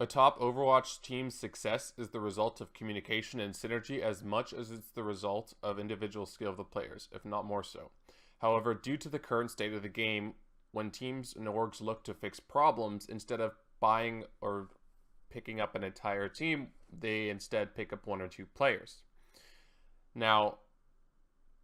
A top Overwatch team's success is the result of communication and synergy as much as it's the result of individual skill of the players, if not more so. However, due to the current state of the game, when teams and orgs look to fix problems, instead of buying or picking up an entire team, they instead pick up one or two players. Now,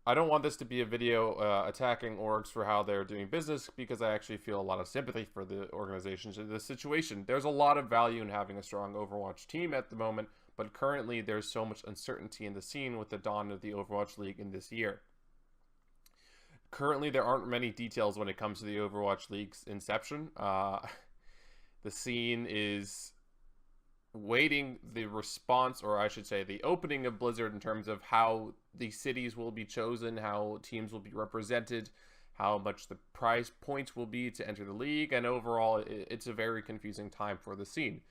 I don't want this to be a video attacking orgs for how they're doing business, because I actually feel a lot of sympathy for the organizations in this situation. There's a lot of value in having a strong Overwatch team at the moment, but currently there's so much uncertainty in the scene with the dawn of the Overwatch League in this year. Currently, there aren't many details when it comes to the Overwatch League's inception. The scene is waiting the response, or I should say the opening of Blizzard, in terms of how the cities will be chosen, how teams will be represented, how much the prize points will be to enter the league, and overall it's a very confusing time for the scene.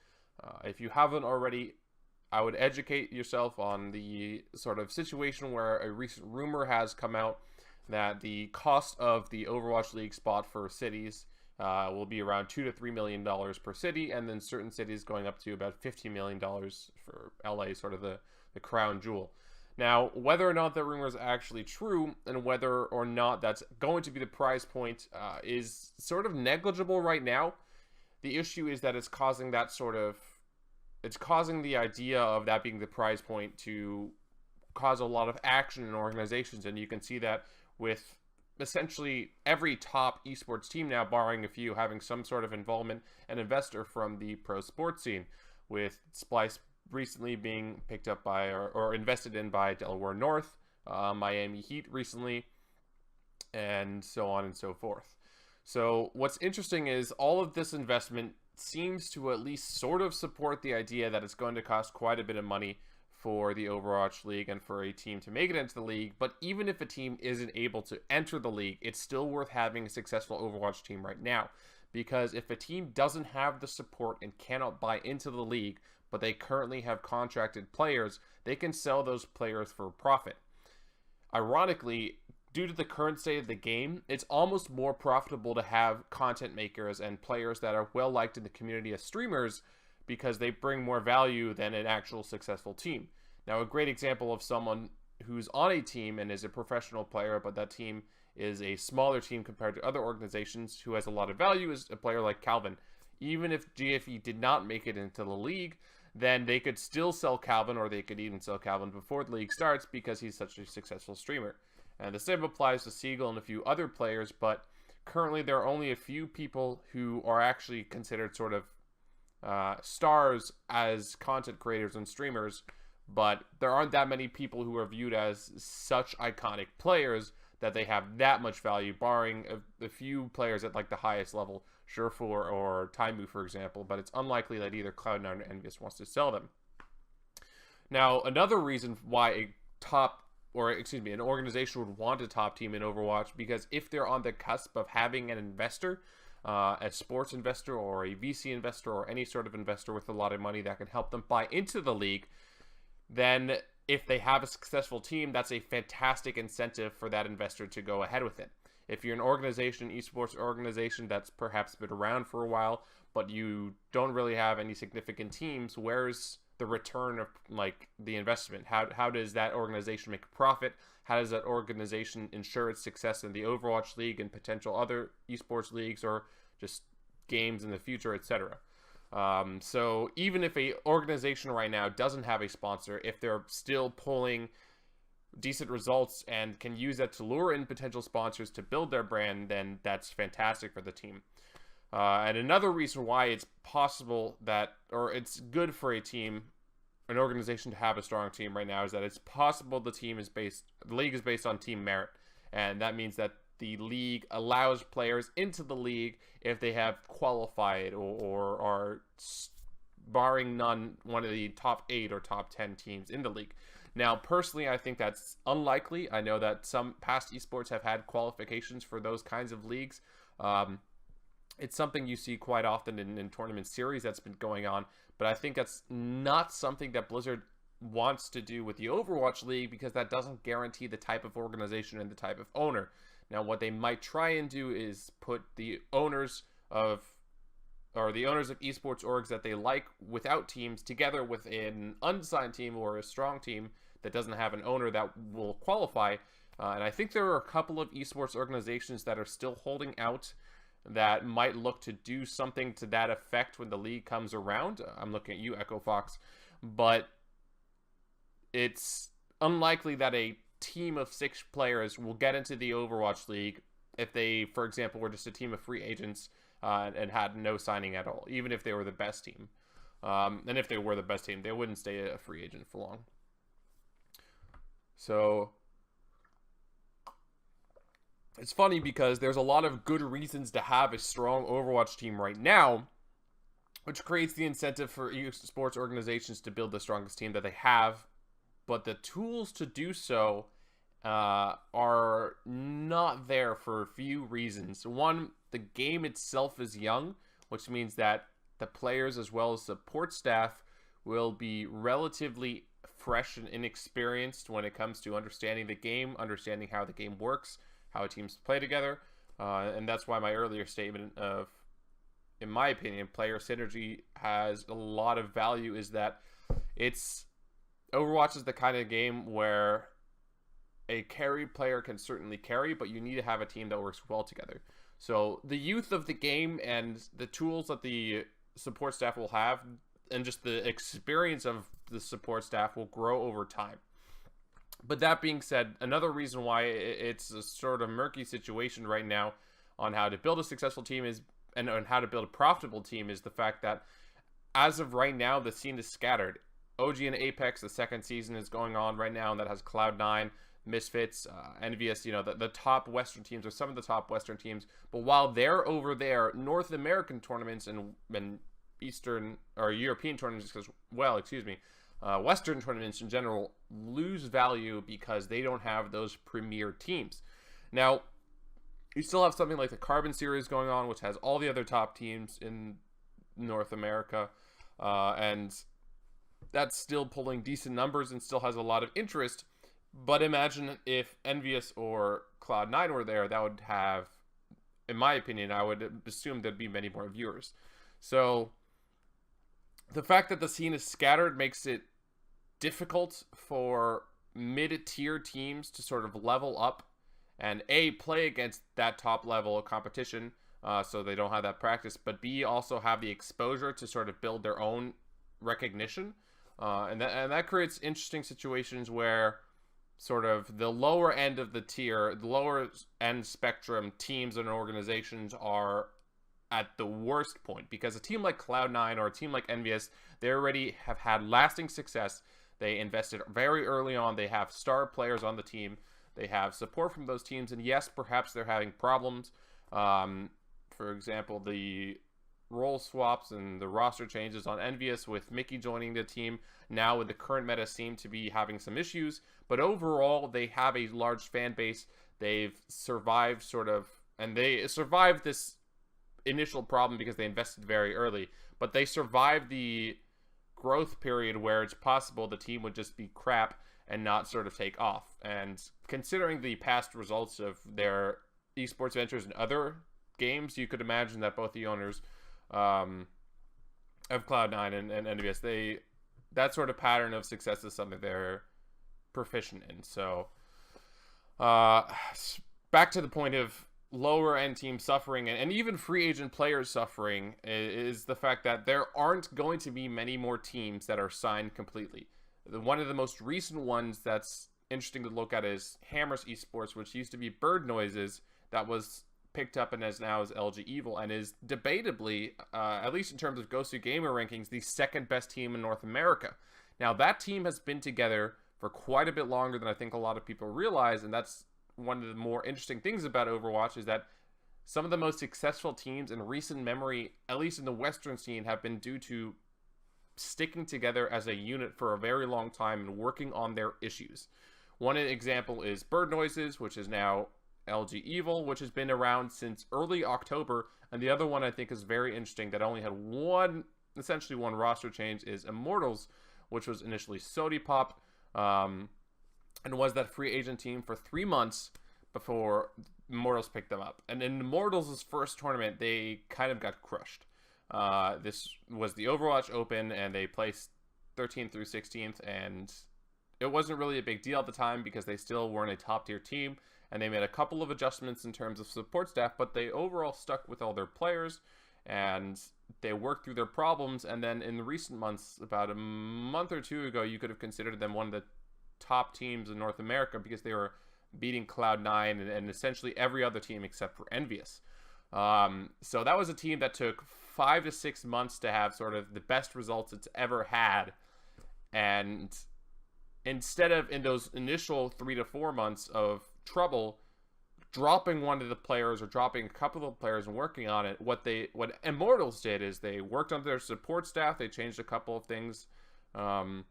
If you haven't already, I would educate yourself on the sort of situation where a recent rumor has come out that the cost of the Overwatch League spot for cities will be around $2 to $3 million per city, and then certain cities going up to about $15 million for LA, sort of the crown jewel. Now, whether or not that rumor is actually true, and whether or not that's going to be the prize point, is sort of negligible right now. The issue is that it's causing the idea of that being the prize point to cause a lot of action in organizations, and you can see that with essentially every top esports team now, barring a few, having some sort of involvement and investor from the pro sports scene, with Splice recently being picked up by or invested in by Delaware North, Miami Heat recently, and so on and so forth. So what's interesting is all of this investment seems to at least sort of support the idea that it's going to cost quite a bit of money for the Overwatch League and for a team to make it into the league. But even if a team isn't able to enter the league, it's still worth having a successful Overwatch team right now. Because if a team doesn't have the support and cannot buy into the league, but they currently have contracted players, they can sell those players for profit. Ironically, due to the current state of the game, it's almost more profitable to have content makers and players that are well liked in the community as streamers, because they bring more value than an actual successful team. Now, a great example of someone who's on a team and is a professional player, but that team is a smaller team compared to other organizations, who has a lot of value, is a player like Calvin. Even if GFE did not make it into the league, then they could still sell Calvin, or they could even sell Calvin before the league starts, because he's such a successful streamer. And the same applies to Siegel and a few other players, but currently there are only a few people who are actually considered sort of stars as content creators and streamers, but there aren't that many people who are viewed as such iconic players that they have that much value, barring a few players at like the highest level, Surefour or Taimu, for example, but it's unlikely that either Cloud9 or Envious wants to sell them. Now, another reason why an organization would want a top team in Overwatch, because if they're on the cusp of having an investor, a sports investor or a VC investor or any sort of investor with a lot of money that can help them buy into the league, then if they have a successful team, that's a fantastic incentive for that investor to go ahead with it. If you're an organization, esports organization that's perhaps been around for a while, but you don't really have any significant teams, where's the return of like the investment? How does that organization make a profit? How does that organization ensure its success in the Overwatch League and potential other esports leagues, or just games in the future, etc.? So even if a organization right now doesn't have a sponsor, if they're still pulling decent results and can use that to lure in potential sponsors to build their brand, then that's fantastic for the team. And another reason why it's possible that, or it's good for an organization to have a strong team right now, is that it's possible the league is based on team merit. And that means that the league allows players into the league if they have qualified or are, barring none, one of the top 8 or top 10 teams in the league. Now, personally, I think that's unlikely. I know that some past esports have had qualifications for those kinds of leagues. It's something you see quite often in tournament series that's been going on, but I think that's not something that Blizzard wants to do with the Overwatch League, because that doesn't guarantee the type of organization and the type of owner. Now, what they might try and do is put the owners of or the owners of esports orgs that they like without teams together with an unsigned team or a strong team that doesn't have an owner that will qualify. And I think there are a couple of esports organizations that are still holding out that might look to do something to that effect when the league comes around. I'm looking at you, Echo Fox, but it's unlikely that a team of 6 players will get into the Overwatch League if they, for example, were just a team of free agents and had no signing at all, even if they were the best team. And if they were the best team, they wouldn't stay a free agent for long. So it's funny because there's a lot of good reasons to have a strong Overwatch team right now, which creates the incentive for esports organizations to build the strongest team that they have. But the tools to do so are not there for a few reasons. One, the game itself is young, which means that the players as well as support staff will be relatively fresh and inexperienced when it comes to understanding the game, understanding how the game works, how teams play together. And that's why my earlier statement of, in my opinion, player synergy has a lot of value, is that Overwatch is the kind of game where a carry player can certainly carry, but you need to have a team that works well together. So the youth of the game and the tools that the support staff will have, and just the experience of the support staff, will grow over time. But that being said, another reason why it's a sort of murky situation right now on how to build a successful team is, and on how to build a profitable team, is the fact that as of right now, the scene is scattered. OG and Apex, the second season is going on right now, and that has Cloud9, Misfits, Envious, the top Western teams, or some of the top Western teams. But while they're over there, North American tournaments and Eastern or European tournaments as well, Western tournaments in general lose value because they don't have those premier teams. Now, you still have something like the Carbon Series going on, which has all the other top teams in North America, and that's still pulling decent numbers and still has a lot of interest. But imagine if Envious or Cloud9 were there, that would have, in my opinion, I would assume there'd be many more viewers. So the fact that the scene is scattered makes it difficult for mid-tier teams to sort of level up and A, play against that top level of competition, so they don't have that practice, but B, also have the exposure to sort of build their own recognition. And that creates interesting situations where sort of the lower end of the tier, the lower end spectrum teams and organizations are at the worst point, because a team like Cloud9 or a team like Envious, they already have had lasting success. They invested very early on. They have star players on the team. They have support from those teams. And yes, perhaps they're having problems. For example, the role swaps and the roster changes on Envious with Mickey joining the team now with the current meta seem to be having some issues. But overall, they have a large fan base. They've survived and they survived this initial problem because they invested very early. But they survived the growth period where it's possible the team would just be crap and not sort of take off. And considering the past results of their esports ventures in other games, you could imagine that both the owners of Cloud9 and Envious, that sort of pattern of success is something they're proficient in. So back to the point of lower end teams suffering and even free agent players suffering is the fact that there aren't going to be many more teams that are signed completely. One of the most recent ones that's interesting to look at is Hammers Esports, which used to be Bird Noises, that was picked up and is now is LG Evil, and is debatably, at least in terms of Gosu Gamer rankings, the second best team in North America. Now, that team has been together for quite a bit longer than I think a lot of people realize, and that's one of the more interesting things about Overwatch, is that some of the most successful teams in recent memory, at least in the Western scene, have been due to sticking together as a unit for a very long time and working on their issues. One example is Bird Noises, which is now LG Evil, which has been around since early October, and the other one I think is very interesting that only had essentially one roster change, is Immortals, which was initially Sodipop, and was that free agent team for 3 months before Immortals picked them up. And in Immortals' first tournament, they kind of got crushed. This was the Overwatch Open, and they placed 13th through 16th, and it wasn't really a big deal at the time because they still weren't a top-tier team, and they made a couple of adjustments in terms of support staff, but they overall stuck with all their players, and they worked through their problems. And then in the recent months, about a month or two ago, you could have considered them one of the top teams in North America because they were beating Cloud9 and essentially every other team except for Envious. So that was a team that took 5 to 6 months to have sort of the best results it's ever had. And instead of in those initial 3 to 4 months of trouble, dropping one of the players or dropping a couple of players and working on it, what Immortals did is they worked on their support staff, they changed a couple of things, and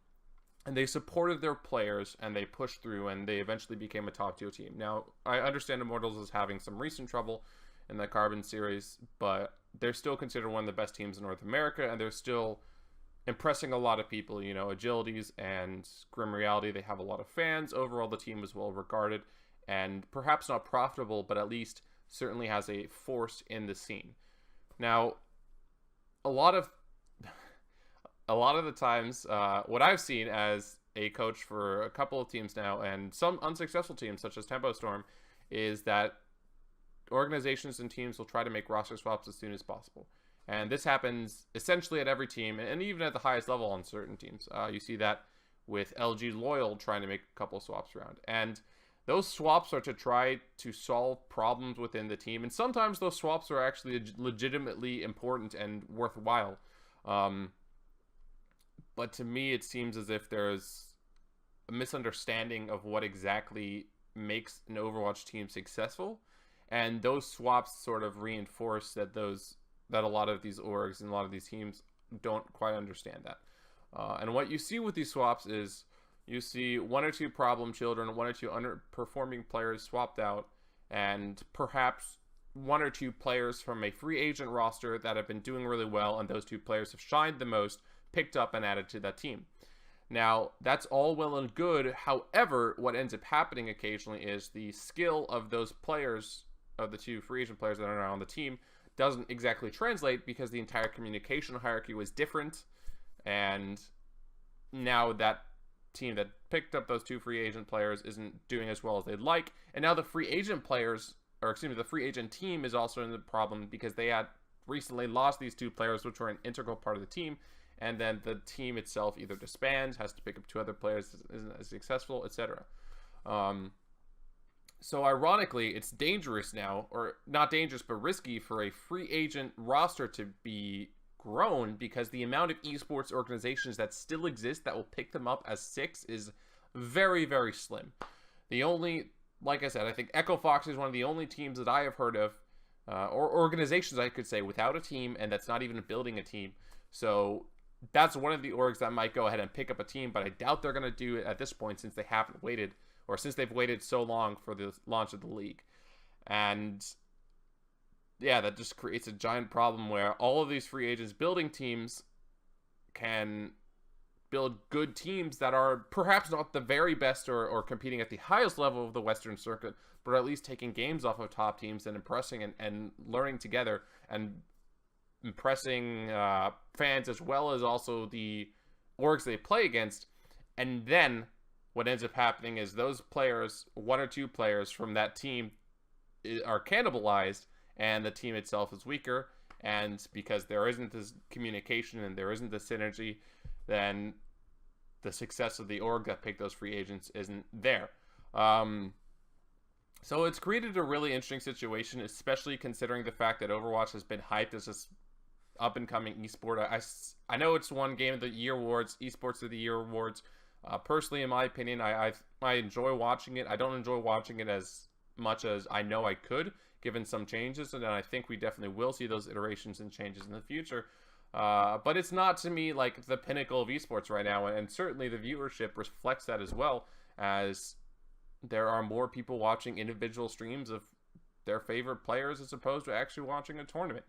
they supported their players, and they pushed through, and they eventually became a top-tier team. Now, I understand Immortals is having some recent trouble in the Carbon series, but they're still considered one of the best teams in North America, and they're still impressing a lot of people. You know, Agilities and Grim Reality, they have a lot of fans. Overall, the team is well regarded, and perhaps not profitable, but at least certainly has a force in the scene. Now, a lot of the times, what I've seen as a coach for a couple of teams now, and some unsuccessful teams such as Tempo Storm, is that organizations and teams will try to make roster swaps as soon as possible. And this happens essentially at every team, and even at the highest level on certain teams. You see that with LG Loyal trying to make a couple of swaps around. And those swaps are to try to solve problems within the team. And sometimes those swaps are actually legitimately important and worthwhile. But to me, it seems as if there's a misunderstanding of what exactly makes an Overwatch team successful. And those swaps sort of reinforce that a lot of these orgs and a lot of these teams don't quite understand that. And what you see with these swaps is you see 1 or 2 problem children, 1 or 2 underperforming players swapped out, and perhaps 1 or 2 players from a free agent roster that have been doing really well, and those 2 players have shined the most, picked up and added to that team. Now, that's all well and good. However, what ends up happening occasionally is the skill of those players, of the 2 free agent players that are now on the team, doesn't exactly translate because the entire communication hierarchy was different, and now that team that picked up those 2 free agent players isn't doing as well as they'd like, and now the free agent players, or excuse me, the free agent team is also in the problem because they had recently lost these 2 players, which were an integral part of the team, and then the team itself either disbands, has to pick up 2 other players, isn't as successful, etc. So ironically, it's dangerous now, or not dangerous, but risky for a free agent roster to be grown because the amount of esports organizations that still exist that will pick them up as 6 is very, very slim. The only, like I said, I think Echo Fox is one of the only teams that I have heard of, or organizations I could say, without a team, and that's not even building a team. So that's one of the orgs that might go ahead and pick up a team, but I doubt they're going to do it at this point since they haven't waited, or since they've waited so long for the launch of the league. And yeah, that just creates a giant problem where all of these free agents building teams can build good teams that are perhaps not the very best or competing at the highest level of the Western circuit, but at least taking games off of top teams and impressing and learning together and impressing fans as well as also the orgs they play against. And then what ends up happening is those players, 1 or 2 players from that team, are cannibalized, and the team itself is weaker. And because there isn't this communication and there isn't the synergy, then the success of the org that picked those free agents isn't there. So it's created a really interesting situation, especially considering the fact that Overwatch has been hyped as this up-and-coming esport. I know it's won Game of the Year awards, Esports of the Year awards. Personally, in my opinion, I enjoy watching it. I don't enjoy watching it as much as I know I could, given some changes, and I think we definitely will see those iterations and changes in the future. But it's not, to me, like the pinnacle of esports right now, and certainly the viewership reflects that as well, as there are more people watching individual streams of their favorite players as opposed to actually watching a tournament.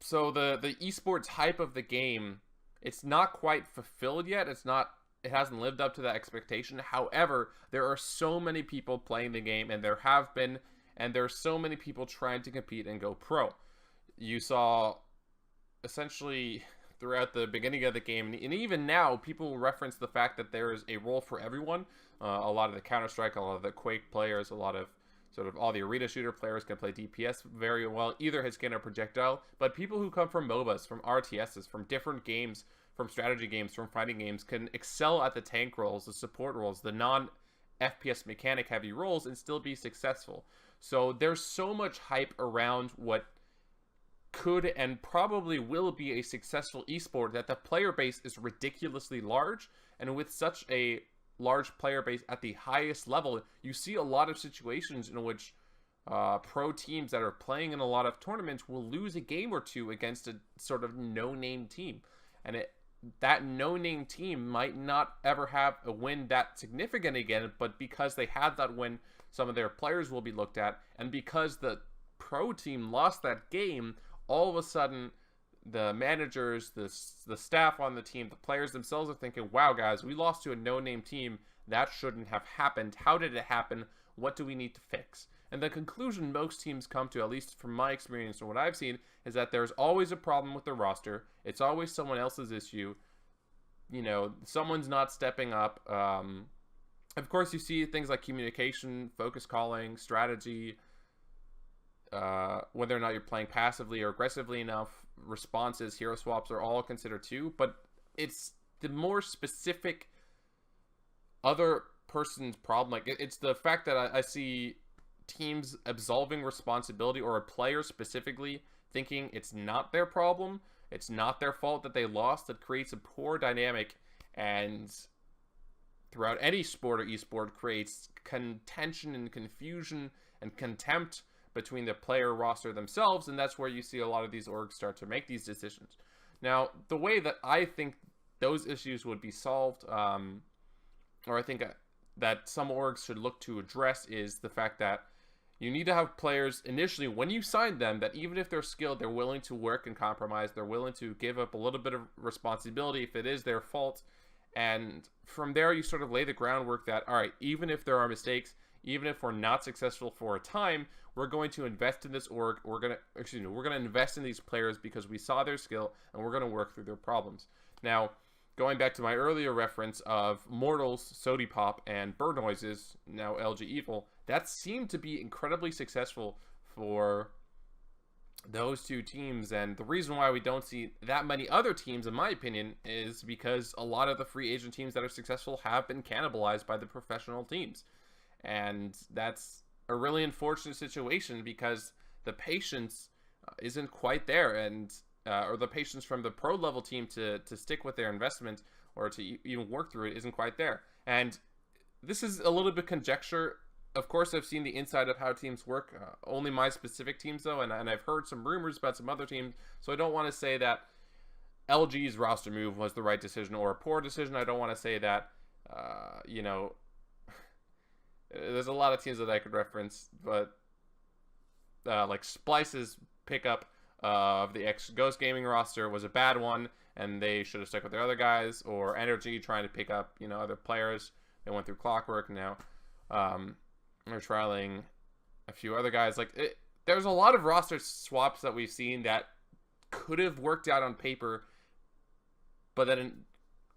So the esports hype of the game, it's not quite fulfilled yet. It hasn't lived up to that expectation. However, there are so many people playing the game, and there are so many people trying to compete and go pro. you saw essentially throughout the beginning of the game, and even now, people reference the fact that there is a role for everyone. A lot of the Counter-Strike, a lot of the Quake players, a lot of sort of all the arena shooter players can play DPS very well, either hit scan or projectile. But people who come from MOBAs, from RTSs, from different games, from strategy games, from fighting games, can excel at the tank roles, the support roles, the non-FPS mechanic heavy roles, and still be successful. So there's so much hype around what could and probably will be a successful esport that the player base is ridiculously large, and with such a large player base at the highest level, you see a lot of situations in which pro teams that are playing in a lot of tournaments will lose a game or two against a sort of no-name team, and that no-name team might not ever have a win that significant again, but because they had that win, some of their players will be looked at, and because the pro team lost that game, all of a sudden, the managers, the staff on the team, the players themselves are thinking, wow, guys, we lost to a no-name team. That shouldn't have happened. How did it happen? What do we need to fix? And the conclusion most teams come to, at least from my experience and what I've seen, is that there's always a problem with the roster. It's always someone else's issue. You know, someone's not stepping up. Of course, you see things like communication, focus calling, strategy, whether or not you're playing passively or aggressively enough, responses, hero swaps are all considered too, but it's the more specific other person's problem. Like, it's the fact that I see teams absolving responsibility, or a player specifically thinking it's not their problem, it's not their fault that they lost, that creates a poor dynamic, and throughout any sport or esport creates contention and confusion and contempt between the player roster themselves, and that's where you see a lot of these orgs start to make these decisions. Now, the way that I think those issues would be solved, or I think that some orgs should look to address, is the fact that you need to have players initially, when you sign them, that even if they're skilled, they're willing to work and compromise, they're willing to give up a little bit of responsibility if it is their fault, and from there you sort of lay the groundwork that, all right, even if there are mistakes, even if we're not successful for a time, we're going to invest in this org. We're going to invest in these players because we saw their skill, and we're going to work through their problems. Now, going back to my earlier reference of Mortals, Sody Pop, and Bird Noises, now LG Evil, that seemed to be incredibly successful for those two teams. And the reason why we don't see that many other teams, in my opinion, is because a lot of the free agent teams that are successful have been cannibalized by the professional teams. And that's a really unfortunate situation, because the patience isn't quite there, and or the patience from the pro level team to stick with their investment or to even work through it isn't quite there. And this is a little bit conjecture. Of course, I've seen the inside of how teams work, only my specific teams though, and I've heard some rumors about some other teams, so I don't want to say that LG's roster move was the right decision or a poor decision. I don't want to say that, you know, there's a lot of teams that I could reference, but like Splice's pickup of the ex-Ghost Gaming roster was a bad one, and they should have stuck with their other guys. Or Energy trying to pick up, you know, other players. They went through Clockwork now. They're trialing a few other guys. Like, there's a lot of roster swaps that we've seen that could have worked out on paper, but then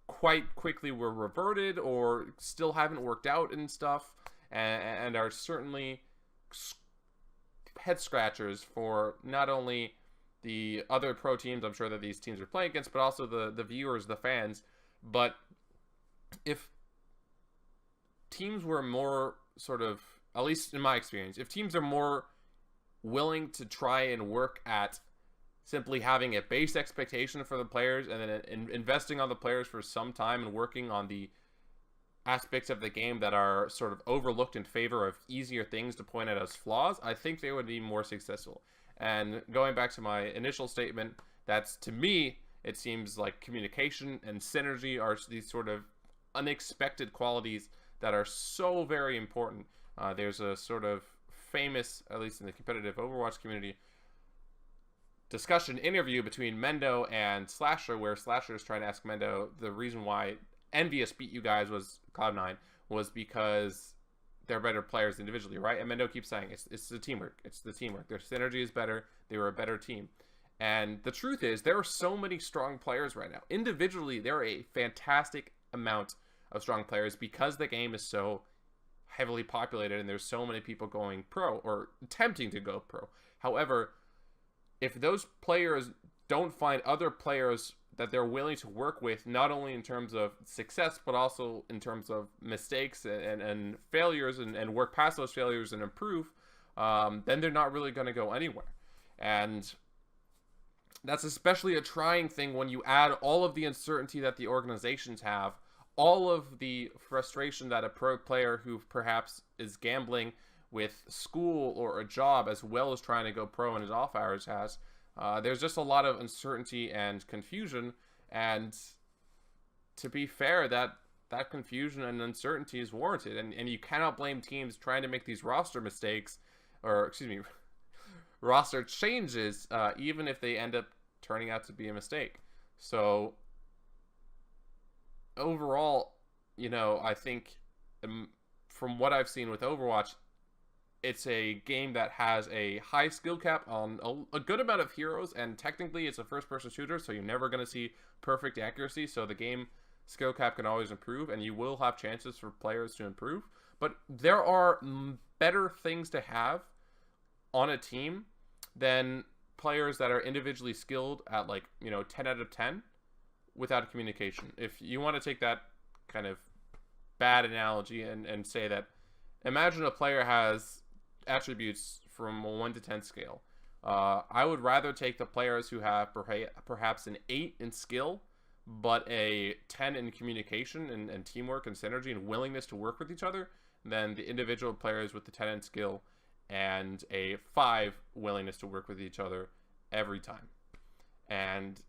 quite quickly were reverted or still haven't worked out and stuff. And are certainly head scratchers for not only the other pro teams I'm sure that these teams are playing against, but also the viewers, the fans. But if teams were more sort of, at least in my experience, if teams are more willing to try and work at simply having a base expectation for the players, and then investing on the players for some time and working on the aspects of the game that are sort of overlooked in favor of easier things to point out as flaws, I think they would be more successful. And going back to my initial statement, that's, to me, it seems like communication and synergy are these sort of unexpected qualities that are so very important. There's a sort of famous, at least in the competitive Overwatch community, discussion interview between Mendo and Slasher, where Slasher is trying to ask Mendo the reason why Envious beat you guys, was Cloud9, was because they're better players individually, right? And Mendo keeps saying it's the teamwork. It's the teamwork. Their synergy is better. They were a better team. And the truth is, there are so many strong players right now. Individually, there are a fantastic amount of strong players because the game is so heavily populated and there's so many people going pro or attempting to go pro. However, if those players don't find other players that they're willing to work with, not only in terms of success, but also in terms of mistakes and failures and work past those failures and improve, then they're not really going to go anywhere. And that's especially a trying thing when you add all of the uncertainty that the organizations have, all of the frustration that a pro player who perhaps is gambling with school or a job as well as trying to go pro in his off hours has. There's just a lot of uncertainty and confusion, and to be fair, that confusion and uncertainty is warranted, and you cannot blame teams trying to make these roster mistakes, or excuse me, roster changes, even if they end up turning out to be a mistake. So overall, I think from what I've seen with Overwatch, it's a game that has a high skill cap on a good amount of heroes, and technically it's a first-person shooter, so you're never going to see perfect accuracy, so the game skill cap can always improve, and you will have chances for players to improve. But there are better things to have on a team than players that are individually skilled at 10 out of 10 without communication. If you want to take that kind of bad analogy and say that, imagine a player has attributes from a 1 to 10 scale. I would rather take the players who have perhaps an 8 in skill, but a 10 in communication and teamwork and synergy and willingness to work with each other, than the individual players with the 10 in skill and a 5 willingness to work with each other every time. And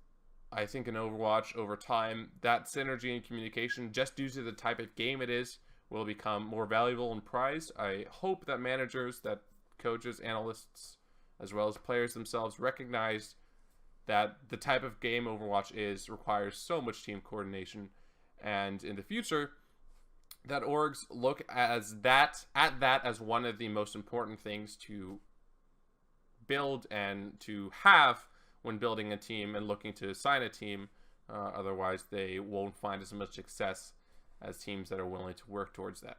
I think in Overwatch, over time, that synergy and communication, just due to the type of game it is, will become more valuable and prized. I hope that managers, that coaches, analysts, as well as players themselves recognize that the type of game Overwatch requires so much team coordination, and in the future, that orgs look at that as one of the most important things to build and to have when building a team and looking to assign a team. Otherwise, they won't find as much success as teams that are willing to work towards that.